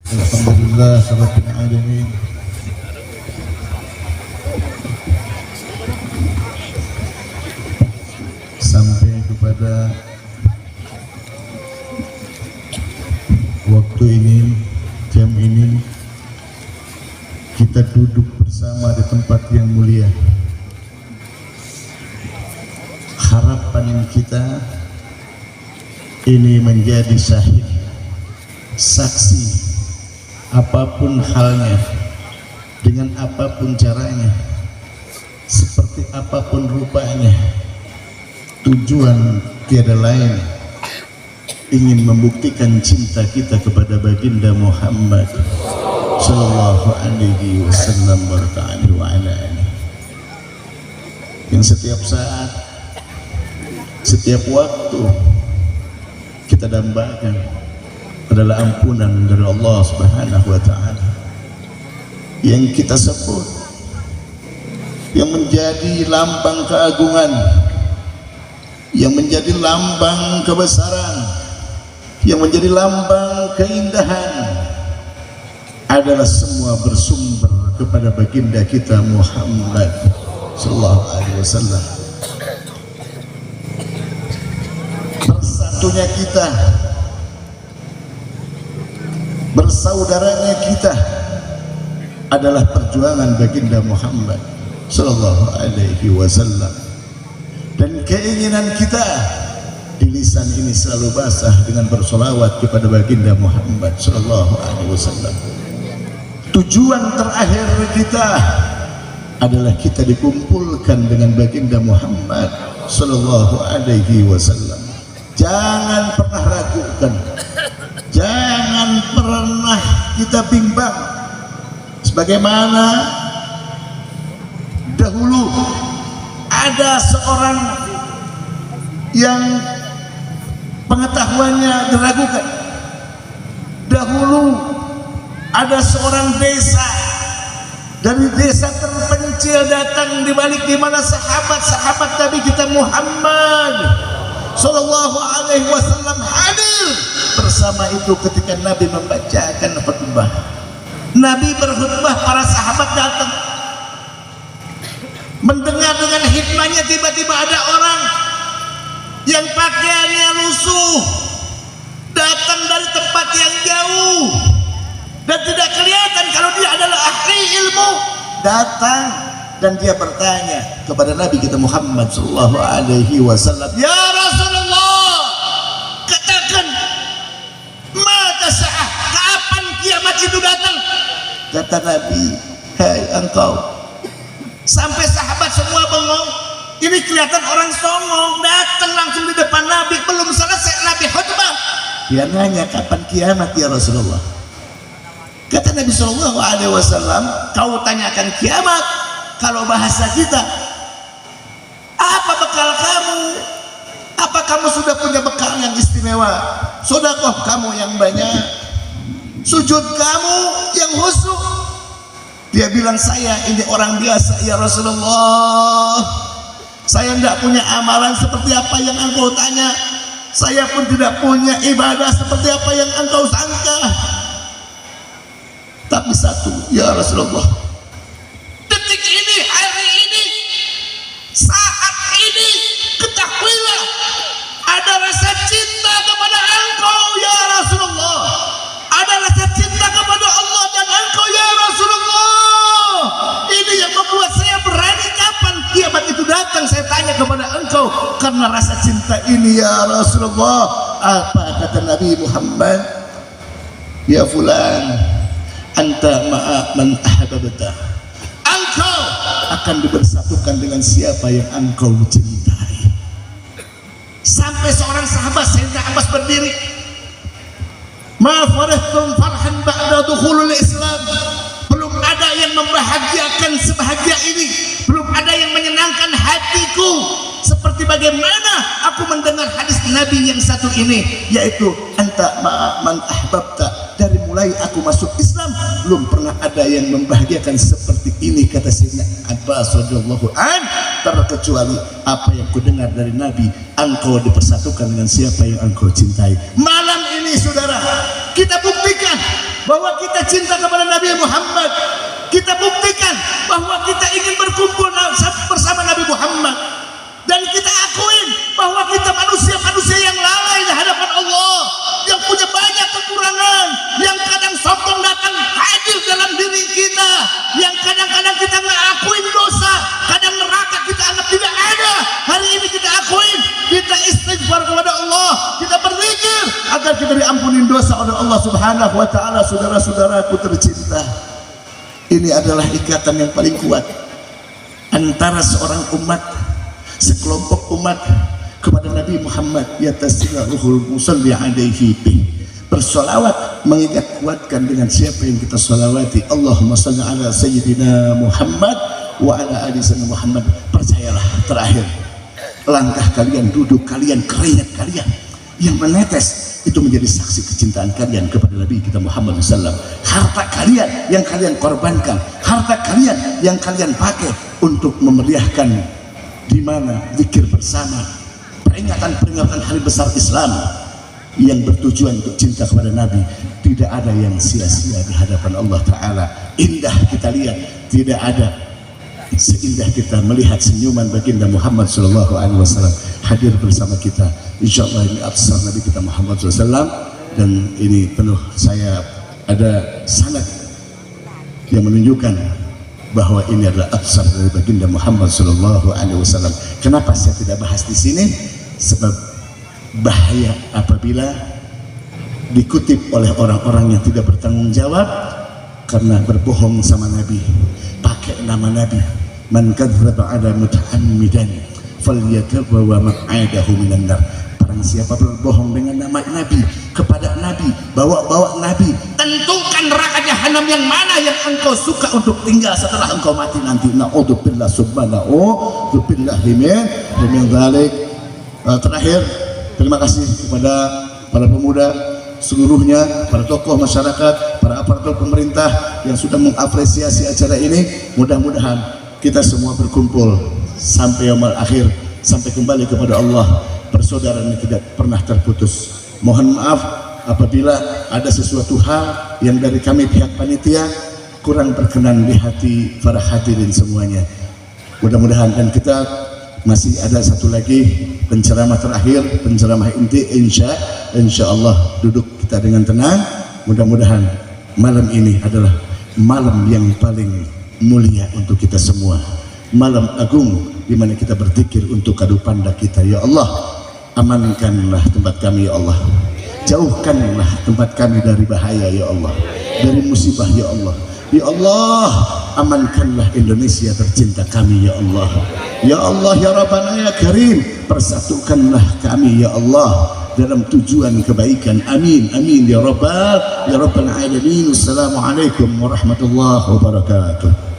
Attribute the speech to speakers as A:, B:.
A: Alhamdulillah rabbil alamin. Sampai kepada waktu ini, jam ini, kita duduk bersama di tempat yang mulia. Harapan kita ini menjadi syahid, saksi, apapun halnya, dengan apapun caranya, seperti apapun rupanya, tujuan tiada lain ingin membuktikan cinta kita kepada baginda Muhammad sallallahu alaihi wasallam wa ala alihi, yang setiap saat, setiap waktu kita dambakan adalah ampunan dari Allah Subhanahu wa taala, yang kita sebut, yang menjadi lambang keagungan, yang menjadi lambang kebesaran, yang menjadi lambang keindahan, adalah semua bersumber kepada baginda kita Muhammad sallallahu alaihi wasallam. Bersatunya kita, bersaudaranya kita adalah perjuangan baginda Muhammad sallallahu alaihi wasallam. Dan keinginan kita di lisan ini selalu basah dengan bersolawat kepada baginda Muhammad sallallahu alaihi wasallam. Tujuan terakhir kita adalah kita dikumpulkan dengan baginda Muhammad sallallahu alaihi wasallam. Jangan pernah ragukan, jangan pernah kita bimbang, sebagaimana dahulu ada seorang yang pengetahuannya diragukan. Dahulu ada seorang desa, dari desa terpencil datang di balik di mana sahabat-sahabat Nabi kita Muhammad sallallahu alaihi wasallam hadir bersama itu ketika Nabi membacakan khutbah. Nabi berkhutbah, para sahabat datang mendengar dengan hikmahnya. Tiba-tiba ada orang yang pakaiannya lusuh datang dari tempat yang jauh dan tidak kelihatan kalau dia adalah ahli ilmu, datang dan dia bertanya kepada Nabi kita Muhammad sallallahu alaihi wasallam, "Ya Rasulullah, katakan, mata sa'ah, kapan kiamat itu datang?" Kata Nabi, "Hai engkau." Sampai sahabat semua bengong. Ini kelihatan orang songong, datang langsung di depan Nabi, belum selesai Nabi khutbah, dia nanya, "Kapan kiamat ya Rasulullah?" Kata Nabi sallallahu alaihi wasallam, "Kau tanyakan kiamat, kalau bahasa kita, apa bekal kamu? Apa kamu sudah punya bekal yang istimewa? Sedekah kamu yang banyak, sujud kamu yang khusyuk?" Dia bilang, "Saya ini orang biasa ya Rasulullah. Saya tidak punya amalan seperti apa yang engkau tanya. Saya pun tidak punya ibadah seperti apa yang engkau sangka. Tapi satu ya Rasulullah, detik ini, hari ini, saat ini, ketahuilah ada rasa cinta kepada engkau ya Rasulullah. Ada rasa cinta kepada Allah dan engkau ya Rasulullah. Ini yang membuat saya berani kapan kiamat itu datang, saya tanya kepada engkau, karena rasa cinta ini ya Rasulullah." Apa kata Nabi Muhammad? "Ya fulan, anta ma'a man ahbabta." Engkau akan dibersatukan dengan siapa yang engkau cintai. Sampai seorang sahabat Sayyidina Abbas berdiri, "Ma farahtum farhan ba'da dukhulul Islam." Belum ada yang membahagiakan sebahagia ini, belum ada yang menyenangkan hatiku seperti bagaimana aku mendengar hadis Nabi yang satu ini, yaitu anta ma'a man ahbabta. Dari mulai aku masuk Islam belum pernah ada yang membahagiakan seperti ini, kata Sayyidina Abbas radhiyallahu an, terkecuali apa yang kudengar dari Nabi, engkau dipersatukan dengan siapa yang engkau cintai. Malam ini saudara, kita buktikan bahwa kita cinta kepada Nabi Muhammad. Kita buktikan bahwa kita ingin berkumpul bersama Nabi Muhammad. Dan kita akuin bahwa kita manusia-manusia yang lalai di hadapan Allah, yang punya banyak kekurangan, yang kadang sombong datang hadir dalam diri kita, yang kadang-kadang kita nggak akuin dosa, kadang neraka kita anggap tidak ada. Hari ini kita akuin, kita istighfar kepada Allah, kita berzikir agar kita diampuni dosa oleh Allah Subhanahu wa taala. Saudara-saudaraku tercinta, ini adalah ikatan yang paling kuat antara seorang umat, sekelompok umat kepada Nabi Muhammad. Yatasiluhul musalli alaihi bih, bersolawat, mengingat kuatkan dengan siapa yang kita solawati. Allahumma salli ala sayyidina Muhammad wa ala ali sayyidina Muhammad. Percayalah, terakhir langkah kalian, duduk kalian, keringat kalian yang menetes itu menjadi saksi kecintaan kalian kepada Nabi kita Muhammad SAW. Harta kalian yang kalian korbankan, harta kalian yang kalian pakai untuk memeriahkan di mana zikir bersama, peringatan-peringatan hari besar Islam yang bertujuan untuk cinta kepada Nabi. Tidak ada yang sia-sia di hadapan Allah Ta'ala. Indah kita lihat, tidak ada seindah kita melihat senyuman baginda Muhammad SAW hadir bersama kita. Insya Allah ini absar Nabi kita Muhammad SAW, dan ini penuh, saya ada sanad yang menunjukkan bahwa ini adalah absar dari baginda Muhammad SAW. Kenapa saya tidak bahas di sini? Sebab bahaya apabila dikutip oleh orang-orang yang tidak bertanggung jawab karena berbohong sama Nabi, pakai nama Nabi. Man kadzdzaba ala muta'ammidan falyatabawwa maq'adahu minan nar. Barang siapa berbohong dengan nama Nabi, kepada Nabi, bawa-bawa Nabi, tentukan neraka jahanam yang mana yang engkau suka untuk tinggal setelah engkau mati nanti. Na'udzubillah subhanahu min dzalik. Terakhir, terima kasih kepada para pemuda seluruhnya, para tokoh masyarakat, para aparatur pemerintah yang sudah mengapresiasi acara ini. Mudah-mudahan kita semua berkumpul sampai yaumul akhir, sampai kembali kepada Allah, persaudaraan yang tidak pernah terputus. Mohon maaf apabila ada sesuatu hal yang dari kami pihak panitia kurang berkenan di hati para hadirin semuanya. Mudah-mudahan, dan kita masih ada satu lagi penceramah terakhir, penceramah inti. Insya Allah duduk kita dengan tenang. Mudah-mudahan malam ini adalah malam yang paling mulia untuk kita semua, malam agung di mana kita berzikir untuk kadu panda kita. Ya Allah, amankanlah tempat kami ya Allah, jauhkanlah tempat kami dari bahaya ya Allah, dari musibah ya Allah. Ya Allah, amankanlah Indonesia tercinta kami ya Allah. Ya Allah ya Rabbana ya Karim, persatukanlah kami ya Allah dalam tujuan kebaikan. Amin amin ya Rabbal alamin. Wassalamualaikum warahmatullahi wabarakatuh.